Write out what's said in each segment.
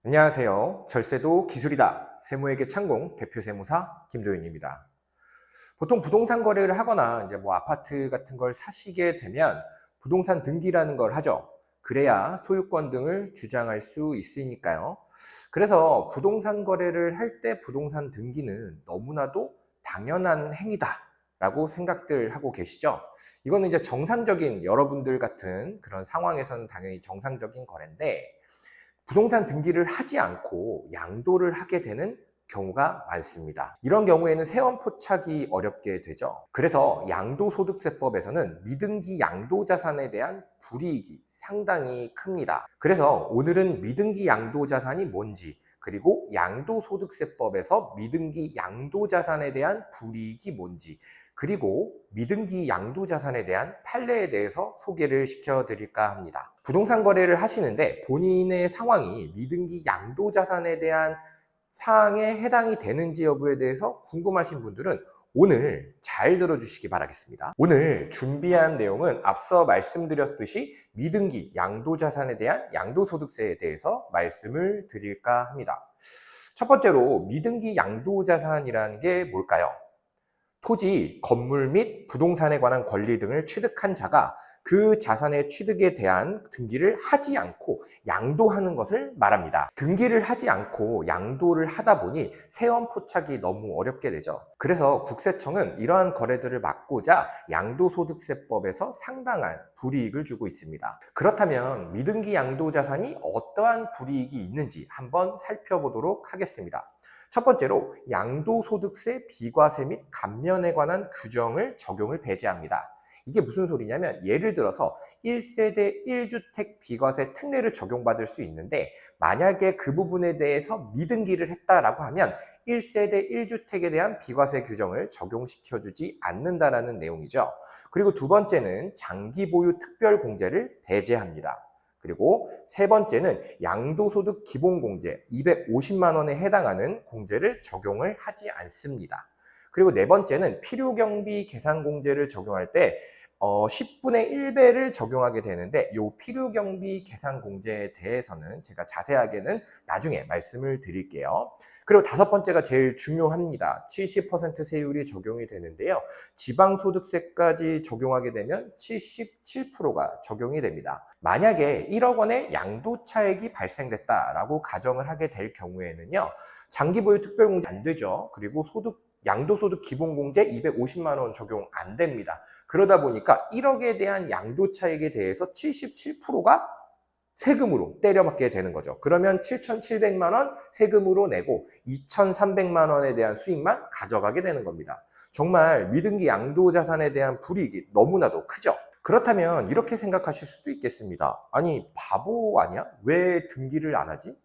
안녕하세요. 절세도 기술이다. 세무회계 창공 대표 세무사 김도윤입니다. 보통 부동산 거래를 하거나 아파트 같은 걸 사시게 되면 부동산 등기라는 걸 하죠. 그래야 소유권 등을 주장할 수 있으니까요. 그래서 부동산 거래를 할 때 부동산 등기는 너무나도 당연한 행위다라고 생각들 하고 계시죠? 이거는 이제 정상적인 여러분들 같은 그런 상황에서는 당연히 정상적인 거래인데, 부동산 등기를 하지 않고 양도를 하게 되는 경우가 많습니다. 이런 경우에는 세원 포착이 어렵게 되죠. 그래서 양도소득세법에서는 미등기 양도자산에 대한 불이익이 상당히 큽니다. 그래서 오늘은 미등기 양도자산이 뭔지, 그리고 양도소득세법에서 미등기 양도자산에 대한 불이익이 뭔지, 그리고 미등기 양도자산에 대한 판례에 대해서 소개를 시켜드릴까 합니다. 부동산 거래를 하시는데 본인의 상황이 미등기 양도자산에 대한 사항에 해당이 되는지 여부에 대해서 궁금하신 분들은 오늘 잘 들어주시기 바라겠습니다. 오늘 준비한 내용은 앞서 말씀드렸듯이 미등기 양도자산에 대한 양도소득세에 대해서 말씀을 드릴까 합니다. 첫 번째로 미등기 양도자산이라는 게 뭘까요? 토지, 건물 및 부동산에 관한 권리 등을 취득한 자가 그 자산의 취득에 대한 등기를 하지 않고 양도하는 것을 말합니다. 등기를 하지 않고 양도를 하다 보니 세원 포착이 너무 어렵게 되죠. 그래서 국세청은 이러한 거래들을 막고자 양도소득세법에서 상당한 불이익을 주고 있습니다. 그렇다면 미등기 양도자산이 어떠한 불이익이 있는지 한번 살펴보도록 하겠습니다. 첫 번째로 양도소득세 비과세 및 감면에 관한 규정을 적용을 배제합니다. 이게 무슨 소리냐면, 예를 들어서 1세대 1주택 비과세 특례를 적용받을 수 있는데, 만약에 그 부분에 대해서 미등기를 했다라고 하면 1세대 1주택에 대한 비과세 규정을 적용시켜주지 않는다라는 내용이죠. 그리고 두 번째는 장기 보유 특별 공제를 배제합니다. 그리고 세 번째는 양도소득 기본공제 250만 원에 해당하는 공제를 적용을 하지 않습니다. 그리고 네 번째는 필요경비 계산공제를 적용할 때 10분의 1배를 적용하게 되는데, 이 필요경비 계산공제에 대해서는 제가 자세하게는 나중에 말씀을 드릴게요. 그리고 다섯 번째가 제일 중요합니다. 70% 세율이 적용이 되는데요. 지방소득세까지 적용하게 되면 77%가 적용이 됩니다. 만약에 1억 원의 양도차익이 발생됐다라고 가정을 하게 될 경우에는요, 장기보유 특별공제 안 되죠. 그리고 양도소득 기본공제 250만 원 적용 안 됩니다. 그러다 보니까 1억에 대한 양도차익에 대해서 77%가 세금으로 때려받게 되는 거죠. 그러면 7,700만 원 세금으로 내고 2,300만 원에 대한 수익만 가져가게 되는 겁니다. 정말 미등기 양도자산에 대한 불이익이 너무나도 크죠. 그렇다면 이렇게 생각하실 수도 있겠습니다. 아니, 바보 아니야? 왜 등기를 안 하지?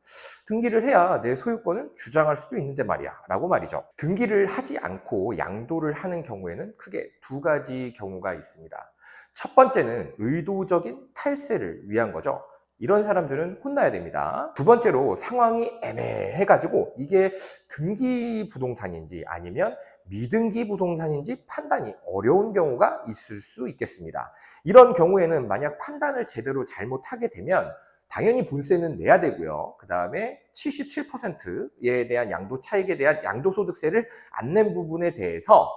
등기를 해야 내 소유권을 주장할 수도 있는데 말이야 라고 말이죠. 등기를 하지 않고 양도를 하는 경우에는 크게 두 가지 경우가 있습니다. 첫 번째는 의도적인 탈세를 위한 거죠. 이런 사람들은 혼나야 됩니다. 두 번째로 상황이 애매해가지고 이게 등기 부동산인지 아니면 미등기 부동산인지 판단이 어려운 경우가 있을 수 있겠습니다. 이런 경우에는 만약 판단을 제대로 잘못하게 되면 당연히 본세는 내야 되고요. 그 다음에 77%에 대한 양도 차익에 대한 양도소득세를 안 낸 부분에 대해서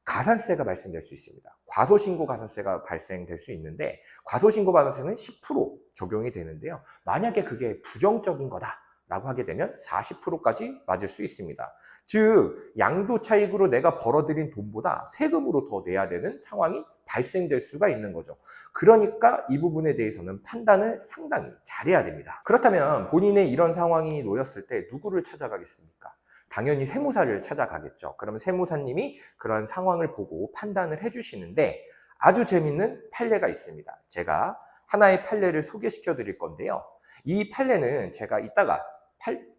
가산세가 발생될 수 있습니다. 과소신고 가산세가 발생될 수 있는데, 과소신고 가산세는 10% 적용이 되는데요. 만약에 그게 부정적인 거다라고 하게 되면 40%까지 맞을 수 있습니다. 즉, 양도 차익으로 내가 벌어들인 돈보다 세금으로 더 내야 되는 상황이 발생될 수가 있는 거죠. 그러니까 이 부분에 대해서는 판단을 상당히 잘해야 됩니다. 그렇다면 본인의 이런 상황이 놓였을 때 누구를 찾아가겠습니까? 당연히 세무사를 찾아가겠죠. 그러면 세무사님이 그런 상황을 보고 판단을 해주시는데, 아주 재밌는 판례가 있습니다. 제가 하나의 판례를 소개시켜 드릴 건데요. 이 판례는 제가 이따가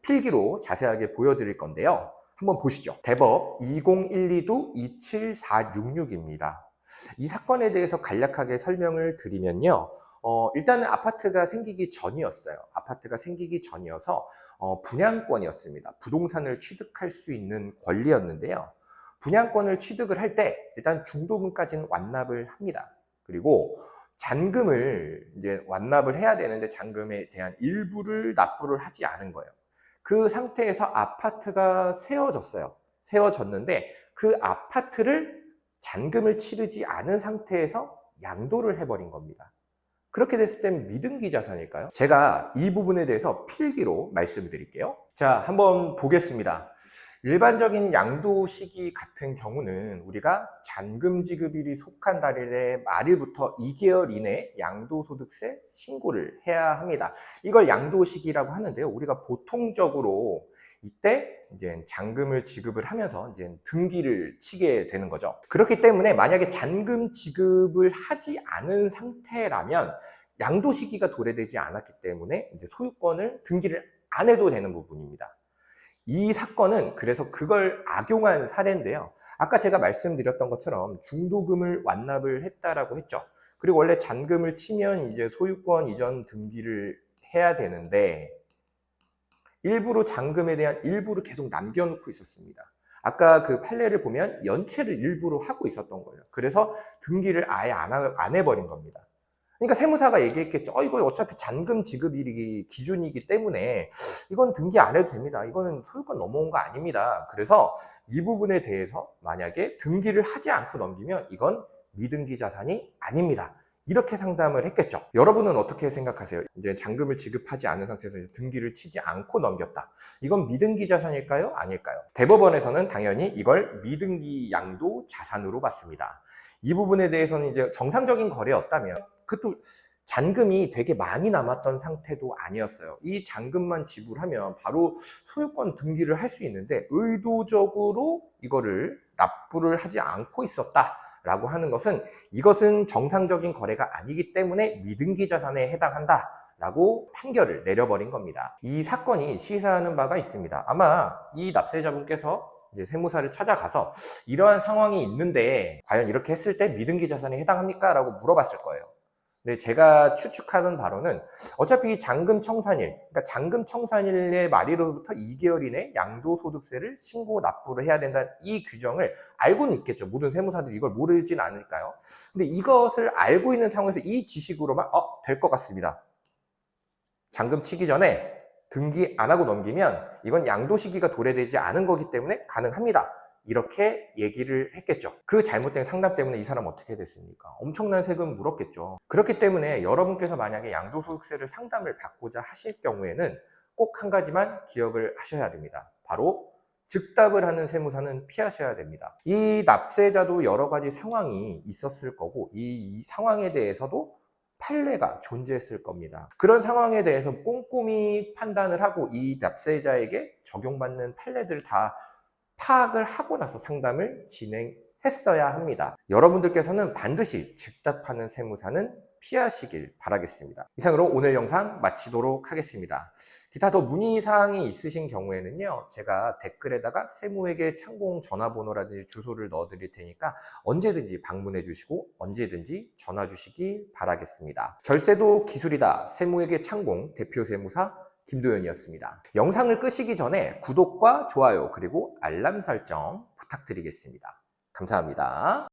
필기로 자세하게 보여드릴 건데요. 한번 보시죠. 대법 2012-27466입니다. 이 사건에 대해서 간략하게 설명을 드리면요. 일단은 아파트가 생기기 전이었어요. 아파트가 생기기 전이어서 분양권이었습니다. 부동산을 취득할 수 있는 권리였는데요. 분양권을 취득을 할 때 일단 중도금까지는 완납을 합니다. 그리고 잔금을 이제 완납을 해야 되는데 잔금에 대한 일부를 납부를 하지 않은 거예요. 그 상태에서 아파트가 세워졌어요. 세워졌는데 그 아파트를 잔금을 치르지 않은 상태에서 양도를 해버린 겁니다. 그렇게 됐을 땐 미등기 자산일까요? 제가 이 부분에 대해서 필기로 말씀드릴게요. 자, 한번 보겠습니다. 일반적인 양도 시기 같은 경우는 우리가 잔금 지급일이 속한 달의 말일부터 2개월 이내 양도소득세 신고를 해야 합니다. 이걸 양도 시기라고 하는데요. 우리가 보통적으로 이때 이제 잔금을 지급을 하면서 이제 등기를 치게 되는 거죠. 그렇기 때문에 만약에 잔금 지급을 하지 않은 상태라면 양도 시기가 도래되지 않았기 때문에 이제 소유권을 등기를 안 해도 되는 부분입니다. 이 사건은 그래서 그걸 악용한 사례인데요. 아까 제가 말씀드렸던 것처럼 중도금을 완납을 했다라고 했죠. 그리고 원래 잔금을 치면 이제 소유권 이전 등기를 해야 되는데 일부러 잔금에 대한 일부를 계속 남겨놓고 있었습니다. 아까 그 판례를 보면 연체를 일부러 하고 있었던 거예요. 그래서 등기를 아예 안 해버린 겁니다. 그러니까 세무사가 얘기했겠죠. 이거 어차피 잔금 지급일이 기준이기 때문에 이건 등기 안 해도 됩니다. 이거는 소유권 넘어온 거 아닙니다. 그래서 이 부분에 대해서 만약에 등기를 하지 않고 넘기면 이건 미등기 자산이 아닙니다. 이렇게 상담을 했겠죠. 여러분은 어떻게 생각하세요? 이제 잔금을 지급하지 않은 상태에서 등기를 치지 않고 넘겼다. 이건 미등기 자산일까요? 아닐까요? 대법원에서는 당연히 이걸 미등기 양도 자산으로 봤습니다. 이 부분에 대해서는 이제 정상적인 거래였다면 그것도 잔금이 되게 많이 남았던 상태도 아니었어요. 이 잔금만 지불하면 바로 소유권 등기를 할 수 있는데 의도적으로 이거를 납부를 하지 않고 있었다라고 하는 것은 이것은 정상적인 거래가 아니기 때문에 미등기 자산에 해당한다 라고 판결을 내려버린 겁니다. 이 사건이 시사하는 바가 있습니다. 아마 이 납세자분께서 이제 세무사를 찾아가서 이러한 상황이 있는데 과연 이렇게 했을 때 미등기 자산에 해당합니까? 라고 물어봤을 거예요. 근데 제가 추측하는 바로는 어차피 잔금 청산일, 그러니까 잔금 청산일의 말일로부터 2개월 이내 양도소득세를 신고 납부를 해야 된다는 이 규정을 알고는 있겠죠. 모든 세무사들이 이걸 모르진 않을까요? 근데 이것을 알고 있는 상황에서 이 지식으로만 될 것 같습니다. 잔금 치기 전에 등기 안 하고 넘기면 이건 양도 시기가 도래되지 않은 거기 때문에 가능합니다. 이렇게 얘기를 했겠죠. 그 잘못된 상담 때문에 이 사람 어떻게 됐습니까? 엄청난 세금 물었겠죠. 그렇기 때문에 여러분께서 만약에 양도소득세를 상담을 받고자 하실 경우에는 꼭 한 가지만 기억을 하셔야 됩니다. 바로 즉답을 하는 세무사는 피하셔야 됩니다. 이 납세자도 여러 가지 상황이 있었을 거고 이 상황에 대해서도 판례가 존재했을 겁니다. 그런 상황에 대해서 꼼꼼히 판단을 하고 이 납세자에게 적용받는 판례들을 다 파악을 하고 나서 상담을 진행했어야 합니다. 여러분들께서는 반드시 즉답하는 세무사는 피하시길 바라겠습니다. 이상으로 오늘 영상 마치도록 하겠습니다. 기타 더 문의사항이 있으신 경우에는요, 제가 댓글에다가 세무회계 창공 전화번호라든지 주소를 넣어 드릴 테니까 언제든지 방문해 주시고 언제든지 전화 주시기 바라겠습니다. 절세도 기술이다. 세무회계 창공 대표 세무사 김도현이었습니다. 영상을 끄시기 전에 구독과 좋아요 그리고 알람 설정 부탁드리겠습니다. 감사합니다.